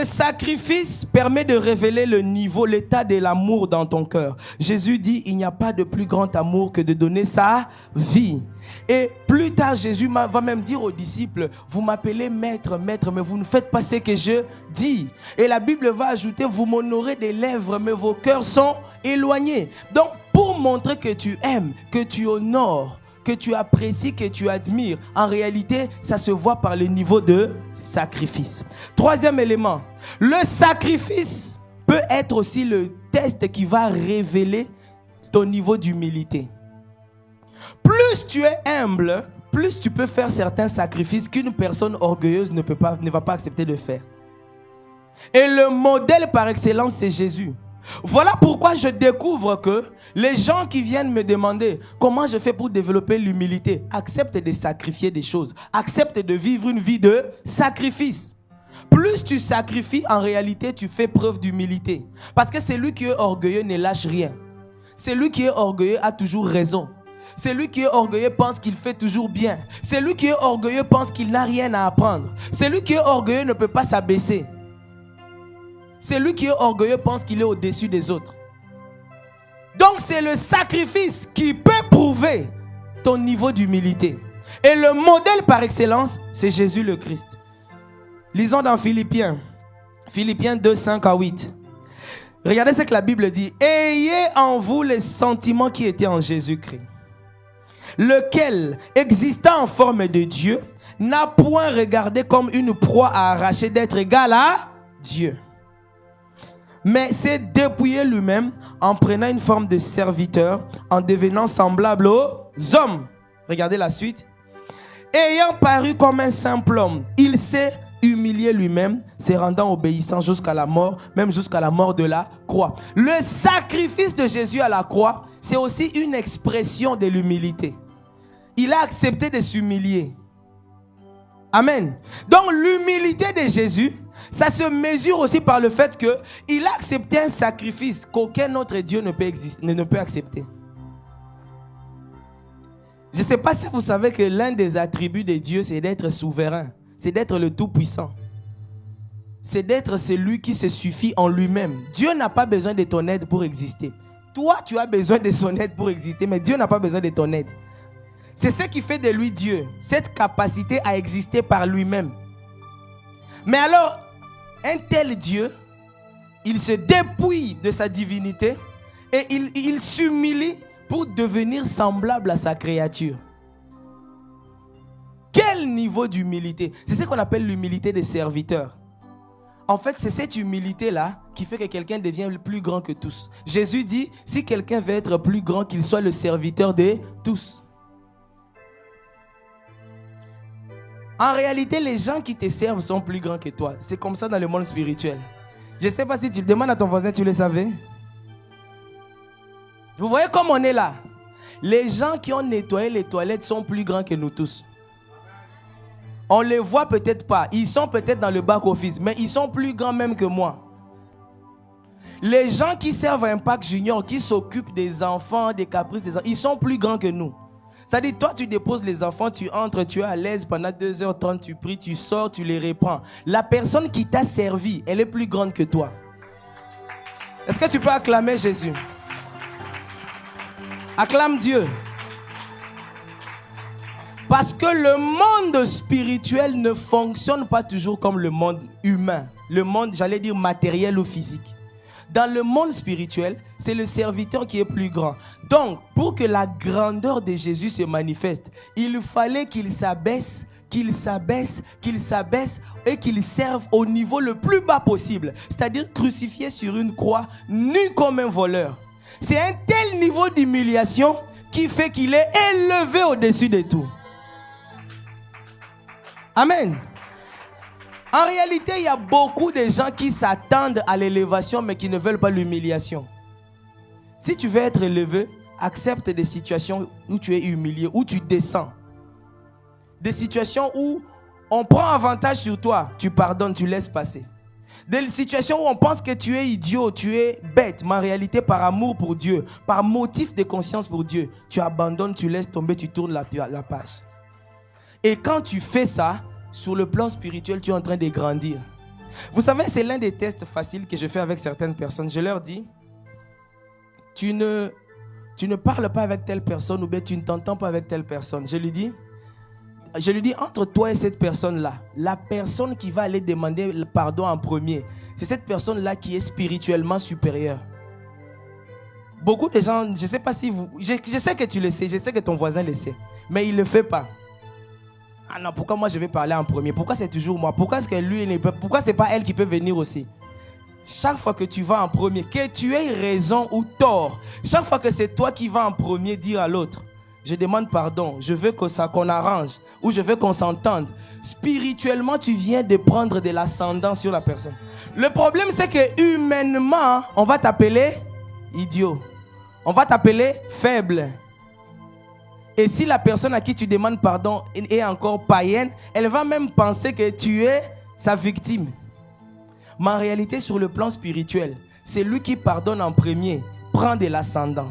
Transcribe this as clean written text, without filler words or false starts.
sacrifice permet de révéler le niveau, l'état de l'amour dans ton cœur. Jésus dit, il n'y a pas de plus grand amour que de donner sa vie. Et plus tard, Jésus va même dire aux disciples, vous m'appelez maître, maître, mais vous ne faites pas ce que je dis. Et la Bible va ajouter, vous m'honorez des lèvres, mais vos cœurs sont éloignés. Donc, pour montrer que tu aimes, que tu honores, que tu apprécies, que tu admires, en réalité, ça se voit par le niveau de sacrifice. Troisième élément, le sacrifice peut être aussi le test qui va révéler ton niveau d'humilité. Plus tu es humble, plus tu peux faire certains sacrifices qu'une personne orgueilleuse ne va pas accepter de faire. Et le modèle par excellence, c'est Jésus. Voilà pourquoi je découvre que les gens qui viennent me demander comment je fais pour développer l'humilité, acceptent de sacrifier des choses, acceptent de vivre une vie de sacrifice. Plus tu sacrifies, en réalité, tu fais preuve d'humilité. Parce que celui qui est orgueilleux ne lâche rien. Celui qui est orgueilleux a toujours raison. Celui qui est orgueilleux pense qu'il fait toujours bien. Celui qui est orgueilleux pense qu'il n'a rien à apprendre. Celui qui est orgueilleux ne peut pas s'abaisser. Celui qui est orgueilleux pense qu'il est au-dessus des autres. Donc c'est le sacrifice qui peut prouver ton niveau d'humilité. Et le modèle par excellence, c'est Jésus le Christ. Lisons dans Philippiens 2, 5 à 8. Regardez ce que la Bible dit. Ayez en vous les sentiments qui étaient en Jésus-Christ, lequel, existant en forme de Dieu, n'a point regardé comme une proie à arracher d'être égal à Dieu, mais s'est dépouillé lui-même en prenant une forme de serviteur, en devenant semblable aux hommes. Regardez la suite. Ayant paru comme un simple homme, il s'est humilié lui-même, se rendant obéissant jusqu'à la mort, même jusqu'à la mort de la croix. Le sacrifice de Jésus à la croix, c'est aussi une expression de l'humilité. Il a accepté de s'humilier. Amen. Donc l'humilité de Jésus, ça se mesure aussi par le fait qu'il a accepté un sacrifice qu'aucun autre Dieu ne peut accepter. Je ne sais pas si vous savez que l'un des attributs de Dieu, c'est d'être souverain. C'est d'être le Tout-Puissant. C'est d'être celui qui se suffit en lui-même. Dieu n'a pas besoin de ton aide pour exister. Toi, tu as besoin de son aide pour exister, mais Dieu n'a pas besoin de ton aide. C'est ce qui fait de lui Dieu, cette capacité à exister par lui-même. Mais alors, un tel Dieu, il se dépouille de sa divinité et il s'humilie pour devenir semblable à sa créature. Quel niveau d'humilité! C'est ce qu'on appelle l'humilité des serviteurs. En fait, c'est cette humilité-là qui fait que quelqu'un devient le plus grand que tous. Jésus dit, si quelqu'un veut être plus grand, qu'il soit le serviteur de tous. En réalité, les gens qui te servent sont plus grands que toi. C'est comme ça dans le monde spirituel. Je ne sais pas si tu le demandes à ton voisin, tu le savais? Vous voyez comme on est là. Les gens qui ont nettoyé les toilettes sont plus grands que nous tous. On ne les voit peut-être pas. Ils sont peut-être dans le back-office, mais ils sont plus grands même que moi. Les gens qui servent à Impact Junior, qui s'occupent des enfants, des caprices des enfants, ils sont plus grands que nous. C'est-à-dire, toi, tu déposes les enfants, tu entres, tu es à l'aise pendant 2h30, tu pries, tu sors, tu les reprends. La personne qui t'a servi, elle est plus grande que toi. Est-ce que tu peux acclamer Jésus? Acclame Dieu. Parce que le monde spirituel ne fonctionne pas toujours comme le monde humain. Le monde, j'allais dire, matériel ou physique. Dans le monde spirituel, c'est le serviteur qui est plus grand. Donc, pour que la grandeur de Jésus se manifeste, il fallait qu'il s'abaisse, qu'il s'abaisse, qu'il s'abaisse et qu'il serve au niveau le plus bas possible. C'est-à-dire crucifié sur une croix, nu comme un voleur. C'est un tel niveau d'humiliation qui fait qu'il est élevé au-dessus de tout. Amen. En réalité, il y a beaucoup de gens qui s'attendent à l'élévation, mais qui ne veulent pas l'humiliation. Si tu veux être élevé, accepte des situations où tu es humilié, où tu descends. Des situations où on prend avantage sur toi, tu pardonnes, tu laisses passer. Des situations où on pense que tu es idiot, tu es bête, mais en réalité, par amour pour Dieu, par motif de conscience pour Dieu, tu abandonnes, tu laisses tomber, tu tournes la page. Et quand tu fais ça, sur le plan spirituel, tu es en train de grandir. Vous savez, c'est l'un des tests faciles que je fais avec certaines personnes. Je leur dis, tu ne parles pas avec telle personne ou bien tu ne t'entends pas avec telle personne. Je lui dis, entre toi et cette personne-là, la personne qui va aller demander le pardon en premier, c'est cette personne-là qui est spirituellement supérieure. Beaucoup de gens, je ne sais pas si vous... Je sais que tu le sais, je sais que ton voisin le sait, mais il ne le fait pas. Ah non, pourquoi moi je vais parler en premier? Pourquoi c'est toujours moi? Pourquoi est-ce que lui ne peut... Pourquoi c'est pas elle qui peut venir aussi? Chaque fois que tu vas en premier, que tu aies raison ou tort, chaque fois que c'est toi qui vas en premier dire à l'autre, je demande pardon, je veux qu'on arrange, ou je veux qu'on s'entende. Spirituellement, tu viens de prendre de l'ascendant sur la personne. Le problème, c'est que humainement, on va t'appeler idiot. On va t'appeler faible. Et si la personne à qui tu demandes pardon est encore païenne, elle va même penser que tu es sa victime. Mais en réalité, sur le plan spirituel, c'est lui qui pardonne en premier, prend de l'ascendant.